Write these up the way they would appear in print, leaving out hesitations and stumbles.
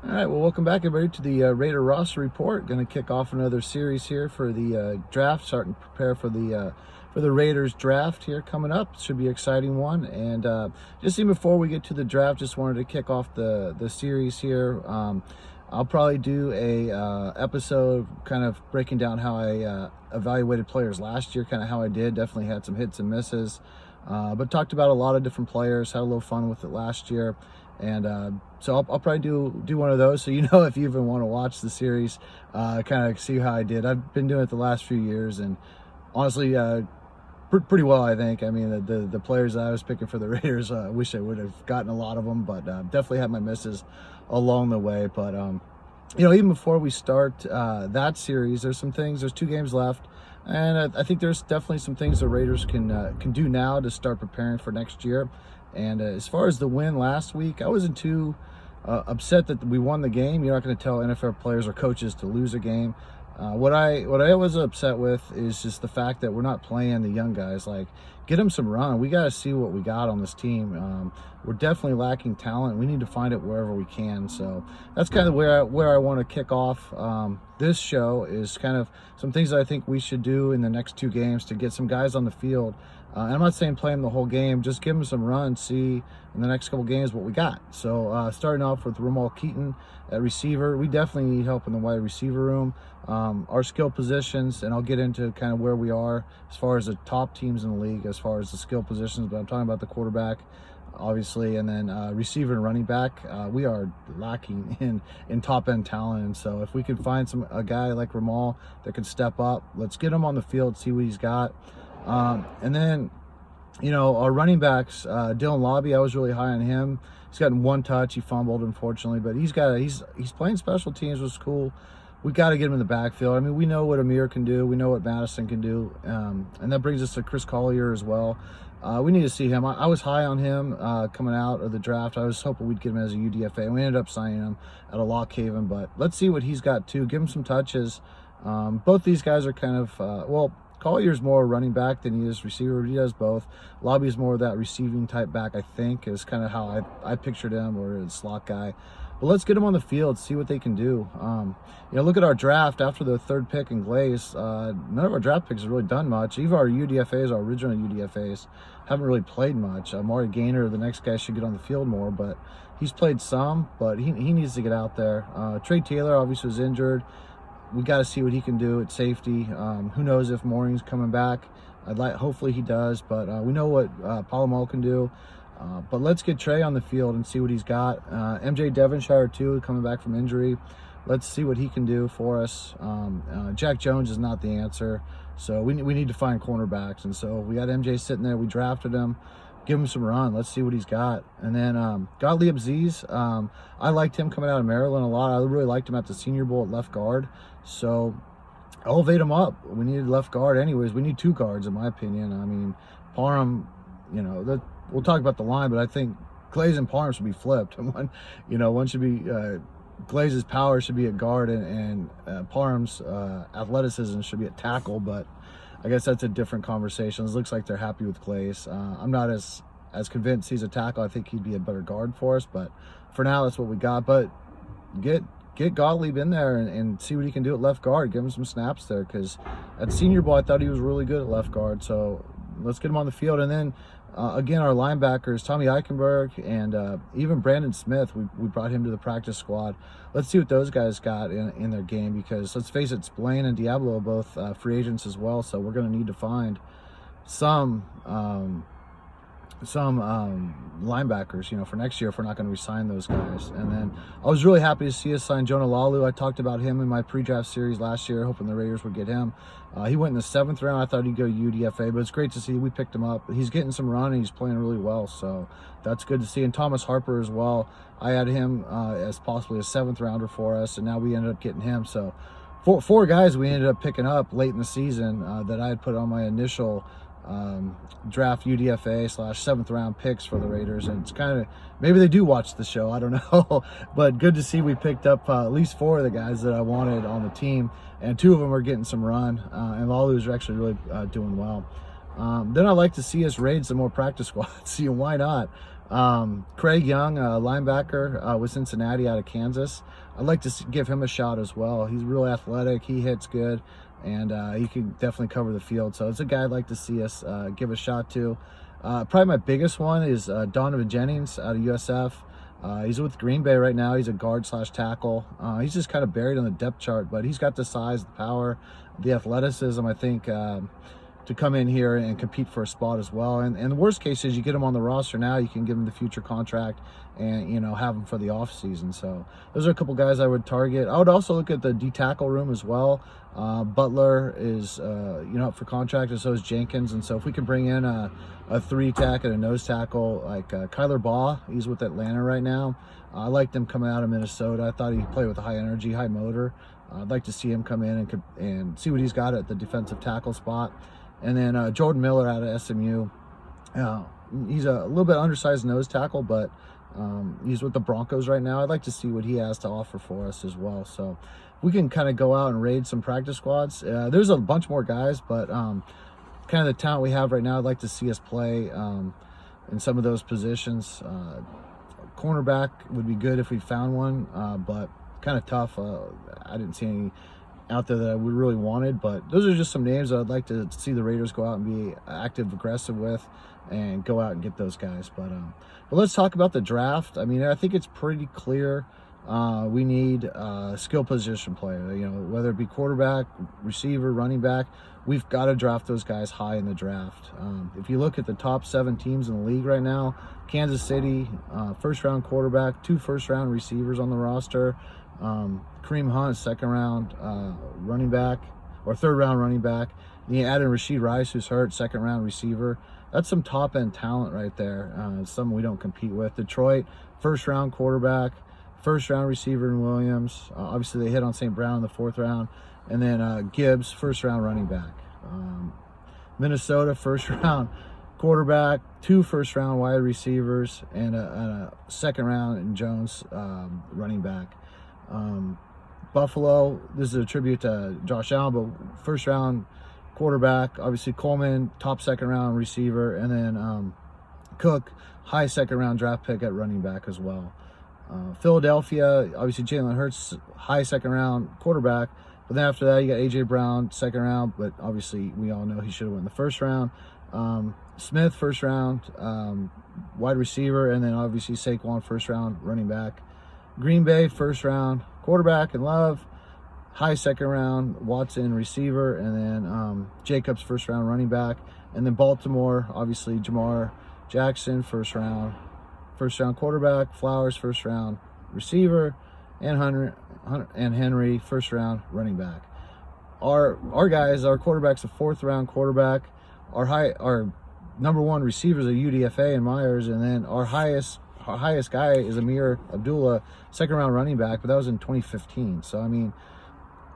All right, well, welcome back, everybody, to the Raider roster report. Going to kick off another series here for the draft, starting to prepare for the Raiders draft here coming up. Should be an exciting one. And just even before we get to the draft, just wanted to kick off the series here. I'll probably do a episode kind of breaking down how I evaluated players last year, kind of how I did. Definitely had some hits and misses, but talked about a lot of different players. Had a little fun with it last year. And so I'll probably do one of those, so if you even want to watch the series, kind of see how I did. I've been doing it the last few years, and honestly, pretty well, I think. I mean, the players that I was picking for the Raiders, I wish I would have gotten a lot of them, but definitely had my misses along the way. But even before we start that series, there's 2 games left. And I think there's definitely some things the Raiders can do now to start preparing for next year. And as far as the win last week, I wasn't too upset that we won the game. You're not going to tell NFL players or coaches to lose a game. What I was upset with is just the fact that we're not playing the young guys. Like, get them some run. We got to see what we got on this team. We're definitely lacking talent. We need to find it wherever we can. So that's kind of where I want to kick off this show, is kind of some things that I think we should do in the next 2 games to get some guys on the field. And I'm not saying play them the whole game, just give them some run, see in the next couple games what we got. So starting off with Ramal Keaton at receiver, we definitely need help in the wide receiver room. Our skill positions, and I'll get into kind of where we are as far as the top teams in the league as far as the skill positions, but I'm talking about the quarterback, obviously, and then receiver and running back. We are lacking in top end talent, and so if we could find a guy like Ramal that can step up, let's get him on the field, see what he's got. And then, our running backs, Dylan Lobby, I was really high on him. He's gotten 1 touch. He fumbled, unfortunately, but he's playing special teams, which is cool. We got to get him in the backfield. I mean, we know what Amir can do. We know what Madison can do. And that brings us to Chris Collier as well. We need to see him. I was high on him coming out of the draft. I was hoping we'd get him as a UDFA. We ended up signing him at a Lock Haven, but let's see what he's got too. Give him some touches. Both these guys are kind of, Collier's more running back than he is receiver. He does both. Lobby's more of that receiving type back, I think, is kind of how I pictured him, or a slot guy. But let's get them on the field, see what they can do. Look at our draft after the 3rd pick in Glaze. None of our draft picks have really done much. Even our UDFAs, our original UDFAs, haven't really played much. Amari Gaynor, the next guy, should get on the field more, but he's played some, but he needs to get out there. Trey Taylor obviously was injured. We got to see what he can do at safety. Who knows if Mooring's coming back? Hopefully he does, but we know what Palomo can do. But let's get Trey on the field and see what he's got. MJ Devonshire too, coming back from injury. Let's see what he can do for us. Jack Jones is not the answer, so we need to find cornerbacks. And so we got MJ sitting there. We drafted him. Give him some run. Let's see what he's got. And then Gottlieb Aziz, I liked him coming out of Maryland a lot. I really liked him at the Senior Bowl at left guard. So elevate him up. We needed left guard anyways. We need 2 guards, in my opinion. I mean, Parham, we'll talk about the line, but I think Glaze and Parham should be flipped. One should be Glaze's power should be at guard, and Parham's athleticism should be at tackle. But I guess that's a different conversation. It looks like they're happy with Glaze. I'm not as convinced he's a tackle. I think he'd be a better guard for us, but for now, that's what we got. But get Gottlieb in there and see what he can do at left guard. Give him some snaps there, because at Senior Bowl, I thought he was really good at left guard. So let's get him on the field. And then, again, our linebackers, Tommy Eichenberg and even Brandon Smith, we brought him to the practice squad. Let's see what those guys got in their game, because let's face it, Blaine and Diablo, both free agents as well. So we're going to need to find some linebackers, for next year if we're not going to re-sign those guys. And then I was really happy to see us sign Jonah Lalu. I talked about him in my pre-draft series last year, hoping the Raiders would get him. He went in the 7th round. I thought he'd go UDFA, but it's great to see we picked him up. He's getting some run, and he's playing really well, so that's good to see. And Thomas Harper as well. I had him as possibly a 7th rounder for us, and now we ended up getting him. So four guys we ended up picking up late in the season that I had put on my initial draft UDFA / 7th round picks for the Raiders. And it's kind of, maybe they do watch the show, I don't know, but good to see we picked up at least 4 of the guys that I wanted on the team, and 2 of them are getting some run, and Lalu's are actually really doing well. Then I like to see us raid some more practice squads. Why not? Craig Young, linebacker with Cincinnati out of Kansas. I'd like to give him a shot as well. He's real athletic. He hits good, and he can definitely cover the field. So it's a guy I'd like to see us give a shot to. Probably my biggest one is Donovan Jennings out of USF. He's with Green Bay right now. He's a guard/tackle. He's just kind of buried on the depth chart, but he's got the size, the power, the athleticism, I think, to come in here and compete for a spot as well. And the worst case is you get him on the roster now, you can give him the future contract and, have him for the off season. So those are a couple guys I would target. I would also look at the D tackle room as well. Butler is, up for contract, and so is Jenkins. And so if we can bring in a 3-tack and a nose tackle like Kyler Baugh, he's with Atlanta right now. I liked him coming out of Minnesota. I thought he played with a high energy, high motor. I'd like to see him come in and see what he's got at the defensive tackle spot. And then Jordan Miller out of SMU. He's a little bit undersized nose tackle, but he's with the Broncos right now. I'd like to see what he has to offer for us as well. So we can kind of go out and raid some practice squads. There's a bunch more guys, but kind of the talent we have right now, I'd like to see us play in some of those positions. Cornerback would be good if we found one, but kind of tough. I didn't see any out there that I would really wanted, but those are just some names that I'd like to see the Raiders go out and be active, aggressive with, and go out and get those guys. But let's talk about the draft. I mean, I think it's pretty clear we need a skill position player, whether it be quarterback, receiver, running back. We've got to draft those guys high in the draft. If you look at the top 7 teams in the league right now, Kansas City, first-round quarterback, 2 first-round receivers on the roster. Kareem Hunt, second-round running back, or third-round running back. And you add in Rashid Rice, who's hurt, second-round receiver. That's some top-end talent right there. Some we don't compete with. Detroit, first-round quarterback, first-round receiver in Williams. Obviously, they hit on St. Brown in the 4th round. And then Gibbs, first-round running back. Minnesota, first-round quarterback, 2 first-round wide receivers, and a second-round in Jones running back. Buffalo, this is a tribute to Josh Allen, but first-round quarterback, obviously Coleman, top second-round receiver, and then Cook, high second-round draft pick at running back as well. Philadelphia, obviously Jalen Hurts, high second-round quarterback. But then after that, you got A.J. Brown, second round, but obviously we all know he should have won the first round. Smith, first round, wide receiver, and then obviously Saquon, first round, running back. Green Bay, first round, quarterback and Love, high second round, Watson, receiver, and then Jacobs, first round, running back. And then Baltimore, obviously Jamar Jackson, first round quarterback, Flowers, first round, receiver, and Henry, first round running back. Our guys, our quarterback's a 4th round quarterback. Our number 1 receivers are UDFA and Myers, and then our highest guy is Amir Abdullah, second round running back, but that was in 2015. So I mean,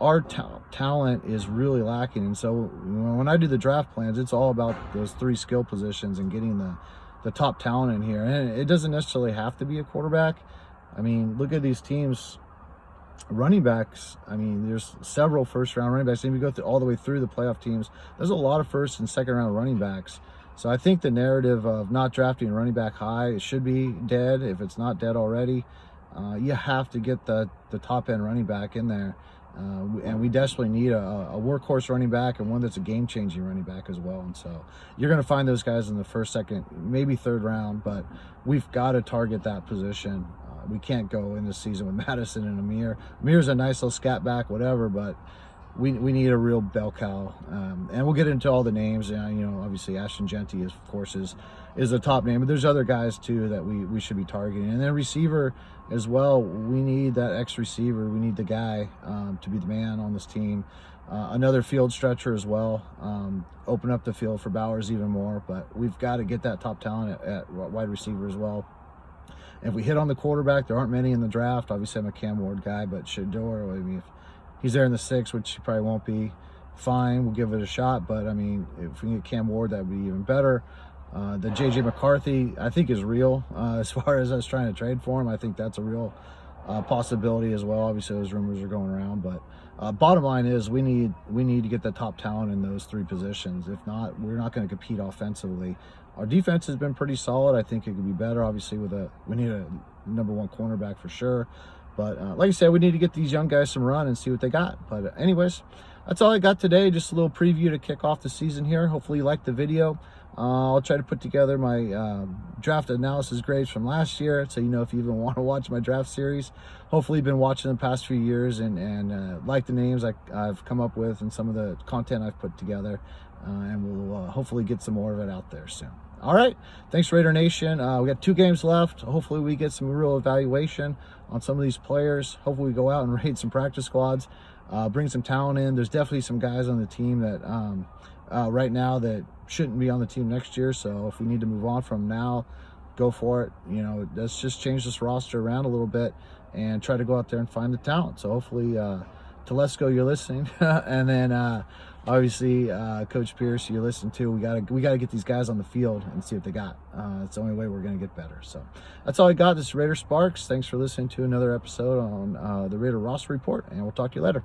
our talent is really lacking, and so when I do the draft plans, it's all about those 3 skill positions and getting the top talent in here. And it doesn't necessarily have to be a quarterback. I mean, look at these teams, running backs. I mean, there's several first-round running backs. And if you go all the way through the playoff teams, there's a lot of first- and second-round running backs. So I think the narrative of not drafting a running back high, it should be dead if it's not dead already. You have to get the top-end running back in there. And we desperately need a workhorse running back and one that's a game-changing running back as well. And so you're going to find those guys in the first, second, maybe third round, but we've got to target that position. We can't go in this season with Madison and Amir. Amir's a nice little scat back, whatever, but we need a real bell cow. And we'll get into all the names. Obviously Ashton Genty, of course, is the top name, but there's other guys too that we should be targeting. And then receiver as well, we need that receiver. We need the guy to be the man on this team. Another field stretcher as well. Open up the field for Bowers even more, but we've got to get that top talent at wide receiver as well. And if we hit on the quarterback, there aren't many in the draft. Obviously, I'm a Cam Ward guy, but Shedeur, I mean, if he's there in the 6th, which he probably won't be, fine, we'll give it a shot. But I mean, if we get Cam Ward, that would be even better. The J.J. McCarthy, I think, is real. As far as us trying to trade for him, I think that's a real possibility as well. Obviously, those rumors are going around, but bottom line is we need to get the top talent in those 3 positions. If not, we're not going to compete offensively. Our defense has been pretty solid. I think it could be better. Obviously, we need a #1 cornerback for sure. But like I said, we need to get these young guys some run and see what they got. But anyways, that's all I got today. Just a little preview to kick off the season here. Hopefully you liked the video. I'll try to put together my draft analysis grades from last year, so you know if you even want to watch my draft series. Hopefully you've been watching the past few years and like the names I've come up with and some of the content I've put together, and we'll hopefully get some more of it out there soon. All right, thanks Raider Nation. We got 2 games left. Hopefully we get some real evaluation on some of these players. Hopefully we go out and raid some practice squads, bring some talent in. There's definitely some guys on the team that right now that shouldn't be on the team next year. So if we need to move on from now, go for it. You know, let's just change this roster around a little bit and try to go out there and find the talent. So hopefully Telesco, you're listening, and then obviously Coach Pierce, you listen to. We gotta get these guys on the field and see what they got. It's the only way we're gonna get better. So that's all I got. This is Raider Sparks. Thanks for listening to another episode on the Raider Roster Report, and we'll talk to you later.